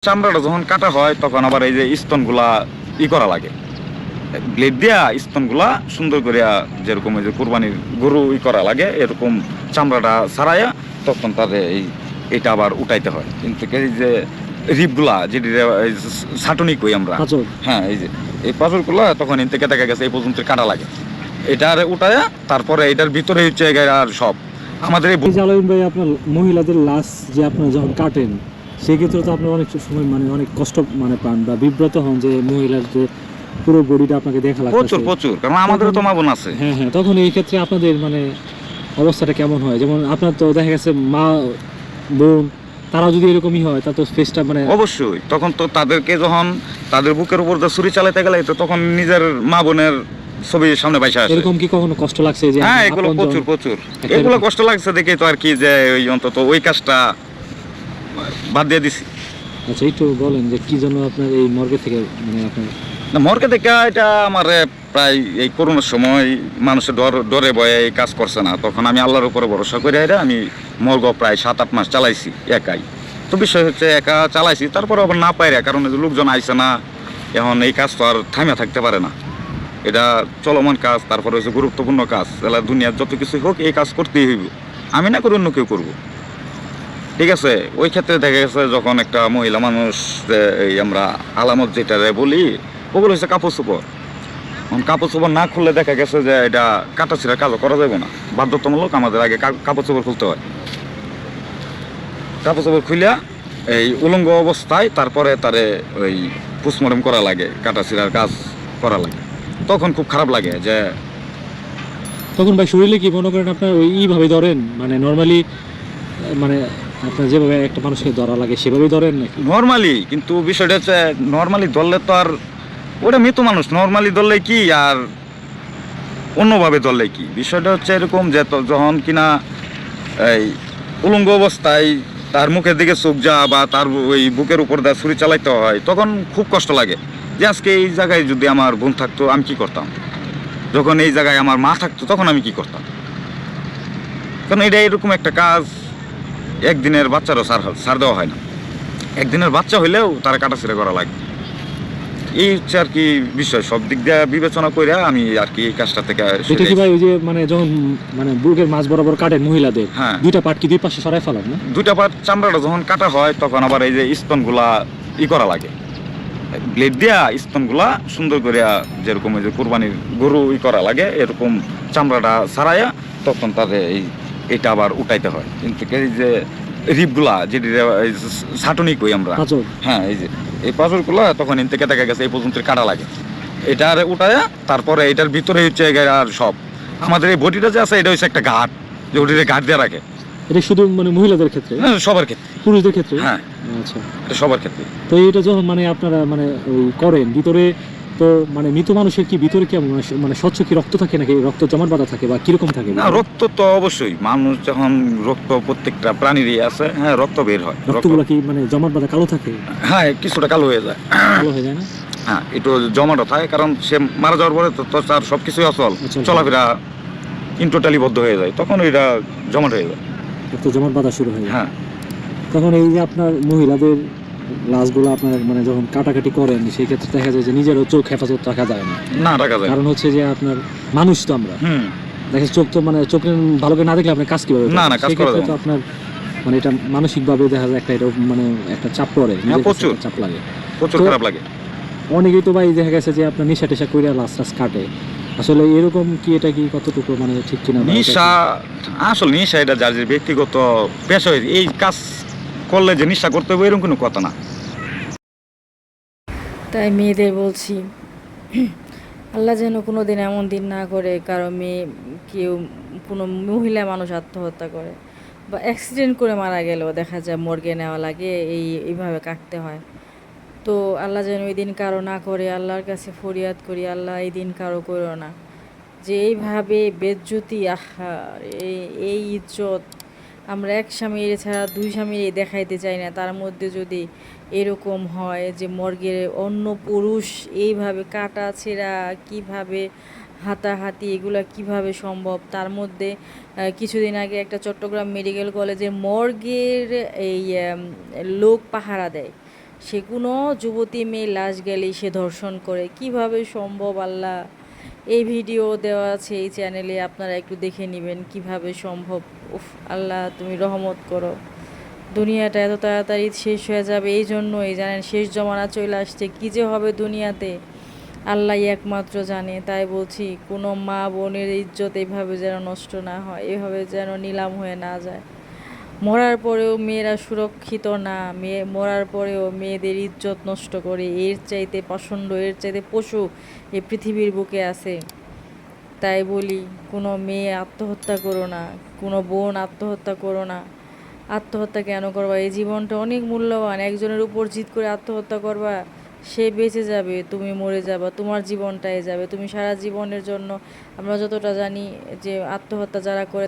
চামড়াটা যখন কাটা হয় তখন আবার এই যে স্তনগুলা করা লাগে, ব্লেড দিয়া স্তনগুলা সুন্দর করে যেরকম ওই যে কোরবানির গরু করা লাগে এরকম চামড়াটা ছাড়াইয়া তখন তাদের এটা আবার উঠাইতে হয়। কিন্তু এই যে রিপগুলা যেটি ছাটনি কই আমরা, হ্যাঁ এই যে এই পাথরগুলা তখন এন থেকে দেখা গেছে এই পর্যন্ত কাটা লাগে, এটা আর উঠাইয়া তারপরে এটার ভিতরে হচ্ছে আর সব আমাদের এই আলামিন ভাই, আপনার মহিলাদের লাশ যে আপনারা যখন কাটেন সেক্ষেত্রে তো আপনি অনেক সময় মানে অনেক কষ্ট মানে পান বা বিব্রত হন যে মহিলার যে পুরো বডিটা আপনাকে দেখা লাগছে। প্রচুর প্রচুর, কারণ আমাদেরও তো মা বোন আছে। হ্যাঁ হ্যাঁ, তখন এই ক্ষেত্রে আপনাদের মানে অবস্থাটা কেমন হয়? যেমন আপনার তো দেখা গেছে মা বোন তারা যদি এরকমই হয় তা তো ফেসটা মানে অবশ্যই তখন তো তাদেরকে যখন তাদের বুকের উপর ছুরি চালাতে গেলে তো তখন নিজের মা বোনের ছবির সামনে বাইসা আসে। এরকম কি কখনো কষ্ট লাগছে যে? হ্যাঁ, এগুলো প্রচুর প্রচুর, এগুলো কষ্ট লাগছে দেখে তো আর কি যে ওই অন্তত ওই কাজটা বাদ দিয়ে দিছি। আচ্ছা, একটু বলেন যে কি জন্য আপনার এই মর্গে থেকে মানে আপনার না, মর্গে থেকে এটা আমার প্রায় এই করোনার সময় মানুষের ডরে ভয়ে এই কাজ করছে না, তখন আমি আল্লাহর উপরে ভরসা করে আমি মর্গ প্রায় 7-8 মাস চালাইছি একাই। তো বিষয় হচ্ছে একা চালাইছি, তারপরে আবার না পাইরা কারণ লোকজন আইসে না, এখন এই কাজ তো আর থামিয়া থাকতে পারে না, এটা চলমান কাজ, তারপরে হচ্ছে গুরুত্বপূর্ণ কাজ, তাহলে দুনিয়ার যত কিছু হোক এই কাজ করতেই হইব, আমি না করে অন্য কেউ করবো। ঠিক আছে, ওই ক্ষেত্রে দেখা গেছে যখন একটা মহিলা মানুষ এই আমরা আলামত যেটা বলি ওগুলো হচ্ছে কাপড় চোপড়, এখন কাপড় চোপড় না খুললে দেখা গেছে যে এটা কাটা ছিঁড়ার কাজও করা যাবে না, বাধ্যতামূলক আমাদের আগে কাপড় চোপড় খুলতে হয়। কাপড় চোপড় খুলিয়া এই উলঙ্গ অবস্থায় তারপরে তারে ওই পোস্টমর্টম করা লাগে, কাটা ছিঁড়ার কাজ করা লাগে, তখন খুব খারাপ লাগে যে তখন ভাই শরীরে কি মনে করেন আপনার ওই এইভাবে ধরেন মানে নর্মালি মানে আপনার যেভাবে একটা মানুষকে ধরা লাগে সেভাবেই ধরেন নাকি? নর্মালি, কিন্তু বিষয়টা হচ্ছে নর্মালি ধরলে তো আর ওটা মৃত মানুষ, নর্মালি ধরলে কি আর অন্যভাবে ধরলে কি, বিষয়টা হচ্ছে এরকম যে যখন কিনা এই উলঙ্গ অবস্থায় তার মুখের দিকে চোখ যা বা তার ওই বুকের উপর দিয়ে ছুরি চালাইতে হয় তখন খুব কষ্ট লাগে যে আজকে এই জায়গায় যদি আমার বোন থাকতো আমি কি করতাম, যখন এই জায়গায় আমার মা থাকতো তখন আমি কি করতাম, কারণ এটা এরকম একটা কাজ একদিনের বাচ্চারও ছাড় দেওয়া হয় না, একদিনের বাচ্চা হইলেও তারা কাটাছিড়া করা লাগে, এই হচ্ছে আর কি বিষয়, সব দিক দিয়ে বিবেচনা করে আমি আর কি এই কাজটা থেকে এটা কি ভাই ওই যে মানে যখন মানে বুকের মাঝ বরাবর কাটেন মহিলাদের, হ্যাঁ দুইটা পার্ট কি দুই পাশে সরাই ফেলান না? দুইটা পার্ট চামড়াটা যখন কাটা হয় তখন আবার এই যে স্তনগুলা করা লাগে, ব্লেড দিয়া স্তনগুলা সুন্দর করে যেরকম ওই যে কোরবানির গরু করা লাগে এরকম চামড়াটা ছাড়াইয়া তখন তাদের এটা আবার উঠাইতে হয়। কিন্তু এই যে রিপগুলা যেটি ছাটনি কই আমরা, হ্যাঁ এই যে এই পাথরগুলা তখন এন থেকে দেখা গেছে এই পর্যন্ত কাটা লাগে, এটা আর উঠাইয়া তারপরে এটার ভিতরে হচ্ছে আর সব আমাদের এই বডিটা যে আছে এটা হচ্ছে একটা ঘাট, যে ওটিতে ঘাট দিয়ে রাখে। এটা শুধু মানে মহিলাদের ক্ষেত্রে? সবার ক্ষেত্রে, পুরুষদের ক্ষেত্রে? হ্যাঁ আচ্ছা, এটা সবার ক্ষেত্রে। তো এটা যখন মানে আপনারা মানে ওই করেন ভিতরে, তো মানে মৃত মানুষের কি ভিতরে কেমন মানে স্বচ্ছ কি রক্ত থাকে নাকি রক্ত জমাট বাঁধা থাকে বা কিরকম থাকে? না, রক্ত তো অবশ্যই, মানুষ যখন রক্ত প্রত্যেকটা প্রাণীরই আছে, হ্যাঁ রক্ত বের হয়। রক্তগুলো কি মানে জমাট বাঁধা কালো থাকে? হ্যাঁ, কিছুটা কালো হয়ে যায়। কালো হয়ে যায় না? হ্যাঁ, একটু জমাটও থাকে, কারণ সে মারা যাওয়ার পরে তো তার সব কিছুই অচল, চলাফেরা ইনটোটালি বদ্ধ হয়ে যায়, তখন এটা জমাট হয়ে যায়, রক্ত জমাট বাঁধা শুরু হয়। হ্যাঁ, তখন এই যে আপনার মহিলাদের লাশগুলো আপনার মানে যখন কাটাকাটি করেন সেই ক্ষেত্রে দেখা যায় যে নিজেরও চোখ হেফাজত রাখা যায় না, না রাখা যায়, কারণ হচ্ছে যে আপনার মানুষ তো আমরা, দেখেন চোখ তো মানে চোখে ভালো করে না দেখলে আপনি কাজ কিভাবে? না না, কাজ করা যায় তো আপনার মানে এটা মানসিকভাবে দেখা যায় একটা এটা মানে একটা চাপ পড়ে, প্রচুর চাপ লাগে, প্রচুর খারাপ লাগে। অনেকেই তো ভাই দেখা গেছে যে আপনার নেশা টেশা করে লাশ টাস কাটে, আসলে এরকম কি এটা কি কতটুকু মানে ঠিক কিনা? নেশা আসলে নেশা এটা যার ব্যক্তিগত পেশা, এই কাজ করলে যে নেশা করতে হবে এরকম কোনো কথা না। তাই মেয়েদের বলছি আল্লাহ যেন কোনো দিন এমন দিন না করে কারো মেয়ে কেউ কোনো মহিলা মানুষ আত্মহত্যা করে বা অ্যাক্সিডেন্ট করে মারা গেলেও দেখা যায় মর্গে নেওয়া লাগে, এইভাবে কাটতে হয়। তো আল্লাহ যেন এই দিন কারো না করে, আল্লাহর কাছে ফরিয়াদ করি আল্লাহ এই দিন কারো করো না, যে এইভাবে বেজ্জতি আহার এই ইজ্জত আমরা এক স্বামীর ছাড়া দুই স্বামীর দেখাইতে চাই না, তার মধ্যে যদি এরকম হয় যে মর্গের অন্য পুরুষ এইভাবে কাটা ছেঁড়া কীভাবে হাতাহাতি এগুলো কিভাবে সম্ভব? তার মধ্যে কিছুদিন আগে একটা চট্টগ্রাম মেডিকেল কলেজের মর্গের এই লোক পাহারা দেয়, সে কোনো যুবতী মেয়ে লাশ গেলেই সে ধর্ষণ করে, কিভাবে সম্ভব আল্লাহ? এই ভিডিও দেওয়া আছে এই চ্যানেলে, আপনারা একটু দেখে নেবেন কিভাবে সম্ভব। উফ আল্লাহ, তুমি রহমত করো। দুনিয়াটা এত তাড়াতাড়ি শেষ হয়ে যাবে, এই জন্যই জানেন শেষ জমানা চলে আসছে। কী যে হবে দুনিয়াতে আল্লাহই একমাত্র জানে। তাই বলছি, কোনো মা বোনের ইজ্জত এভাবে যেন নষ্ট না হয়, এভাবে যেন নিলাম হয়ে না যায়। মরার পরেও মেয়েরা সুরক্ষিত না, মরার পরেও মেয়েদের ইজ্জত নষ্ট করে, এর চাইতে পাষণ্ড, এর চাইতে পশু এই পৃথিবীর বুকে আছে। তাই বলি, কোনো মেয়ে আত্মহত্যা করো না, কোনো বোন আত্মহত্যা করো না। আত্মহত্যা কেন করবা? এই জীবনটা অনেক মূল্যবান। একজনের উপর জিদ করে আত্মহত্যা করবা, সে বেঁচে যাবে, তুমি মরে যাবা, তোমার জীবনটাই যাবে। তুমি সারা জীবনের জন্য, আমরা যতটা জানি যে আত্মহত্যা যারা করে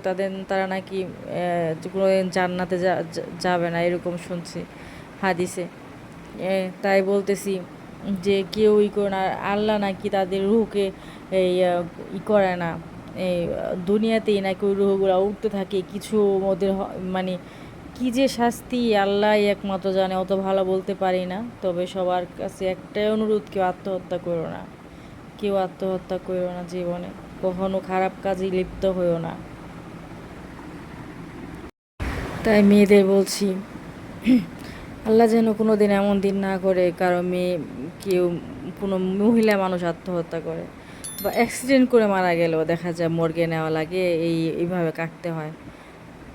তারা নাকি কোনোদিন জান্নাতে যাবে না, এরকম শুনছি হাদিসে। তাই বলতেছি যে কেউই করে না, আল্লাহ নাকি তাদের রুহকে এই করে না, এই দুনিয়াতেই নাকি ওই রুহগুলো উঠতে থাকে কিছু ওদের মানে কী যে শাস্তি আল্লাহ একমাত্র জানে, অত ভালো বলতে পারি না। তবে সবার কাছে একটাই অনুরোধ, কেউ আত্মহত্যা করো না, কেউ আত্মহত্যা করো না জীবনে, কখনো খারাপ কাজে লিপ্ত হইও না। তাই মেয়েদের বলছি, আল্লাহ যেন কোনো দিন এমন দিন না করে কারো মেয়ে, কেউ কোনো মহিলা মানুষ আত্মহত্যা করে বা অ্যাক্সিডেন্ট করে মারা গেলেও দেখা যায় মর্গে নেওয়া লাগে, এইভাবে কাটতে হয়।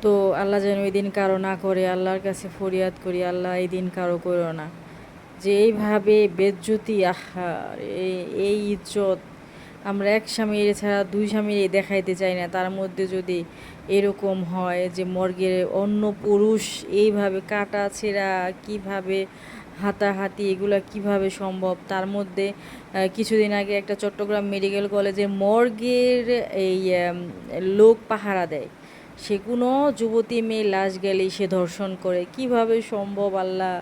তো আল্লাহ যেন এই দিন কারো না করে, আল্লাহর কাছে ফরিয়াদ করি, আল্লাহ এই দিন কারো করো না। যে এইভাবে বেজ্জতি, আহা, এই ইজ্জত আমরা এক স্বামীর ছাড়া দুই স্বামীর দেখাইতে চাই না। তার মধ্যে যদি এরকম হয় যে মর্গের অন্য পুরুষ এইভাবে কাটা ছেঁড়া, কীভাবে হাতাহাতি, এগুলো কিভাবে সম্ভব? তার মধ্যে কিছুদিন আগে একটা চট্টগ্রাম মেডিকেল কলেজের মর্গের এই লোক পাহারা দেয়, সে কোনো যুবতী মেয়ে লাশ গেলেই সে ধর্ষণ করে, কিভাবে সম্ভব আল্লাহ?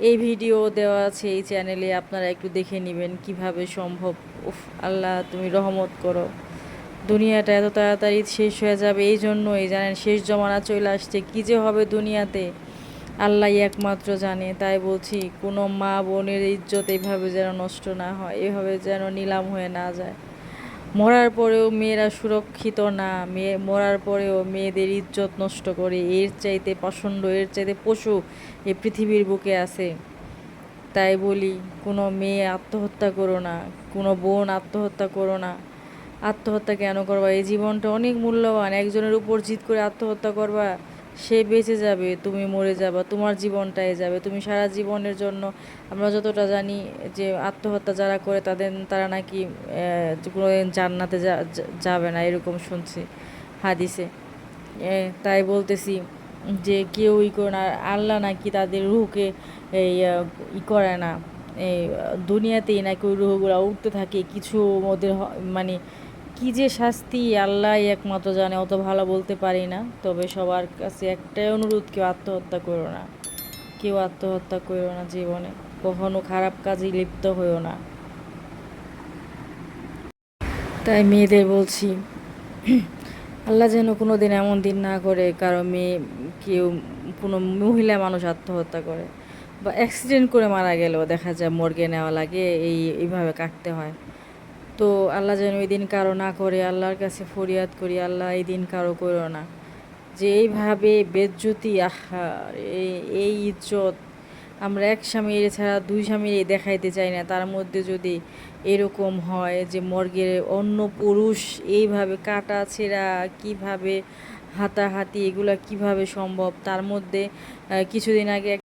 এই ভিডিও দেওয়া আছে এই চ্যানেলে, আপনারা একটু দেখে নেবেন কিভাবে সম্ভব। উফ আল্লাহ, তুমি রহমত করো। দুনিয়াটা এত তাড়াতাড়ি শেষ হয়ে যাবে, এই জন্যই জানেন শেষ জমানা চলে আসছে। কী যে হবে দুনিয়াতে আল্লাহই একমাত্র জানে। তাই বলছি, কোনো মা বোনের ইজ্জত এভাবে যেন নষ্ট না হয়, এভাবে যেন নিলাম হয়ে না যায়। মরার পরেও মেয়েরা সুরক্ষিত না, মরার পরেও মেয়েদের ইজ্জত নষ্ট করে, এর চাইতে পাষণ্ড, এর চাইতে পশু এই পৃথিবীর বুকে আছে। তাই বলি, কোনো মেয়ে আত্মহত্যা করো না, কোনো বোন আত্মহত্যা করো না। আত্মহত্যা কেন করবা? এই জীবনটা অনেক মূল্যবান। একজনের উপর জিদ করে আত্মহত্যা করবা, সে বেঁচে যাবে, তুমি মরে যাবা, তোমার জীবনটাই যাবে। তুমি সারা জীবনের জন্য, আমরা যতটা জানি যে আত্মহত্যা যারা করে তারা নাকি কোনোদিন জান্নাতে যাবে না, এরকম শুনছি হাদিসে। তাই বলতেছি যে কেউই করে না, আল্লাহ নাকি তাদের রুহকে এই করে না, এই দুনিয়াতেই নাকি ওই রুহগুলো উঠতে থাকে কিছু ওদের মানে কী যে শাস্তি আল্লাহ একমাত্র জানে, অত ভালো বলতে পারি না। তবে সবার কাছে একটাই অনুরোধ, কেউ আত্মহত্যা করো না, কেউ আত্মহত্যা করো না জীবনে, কখনো খারাপ কাজে লিপ্ত হইও না। তাই মেয়েদের বলছি, আল্লাহ যেন কোনো দিন এমন দিন না করে কারো মেয়ে, কেউ কোনো মহিলা মানুষ আত্মহত্যা করে বা অ্যাক্সিডেন্ট করে মারা গেলেও দেখা যায় মর্গে নেওয়া লাগে, এইভাবে কাটতে হয়। তো আল্লাহ যেন এই দিন কারো না করে, আল্লাহর কাছে ফরিয়াদ করি, আল্লাহ এই দিন কারো করো না। যে এইভাবে বেজ্জতি, আহা, এই ইজ্জত আমরা এক স্বামীর ছাড়া দুই স্বামীর দেখাইতে চাই না। তার মধ্যে যদি এরকম হয় যে মর্গের অন্য পুরুষ এইভাবে কাটা ছেঁড়া, কীভাবে হাতাহাতি, এগুলো কিভাবে সম্ভব? তার মধ্যে কিছুদিন আগে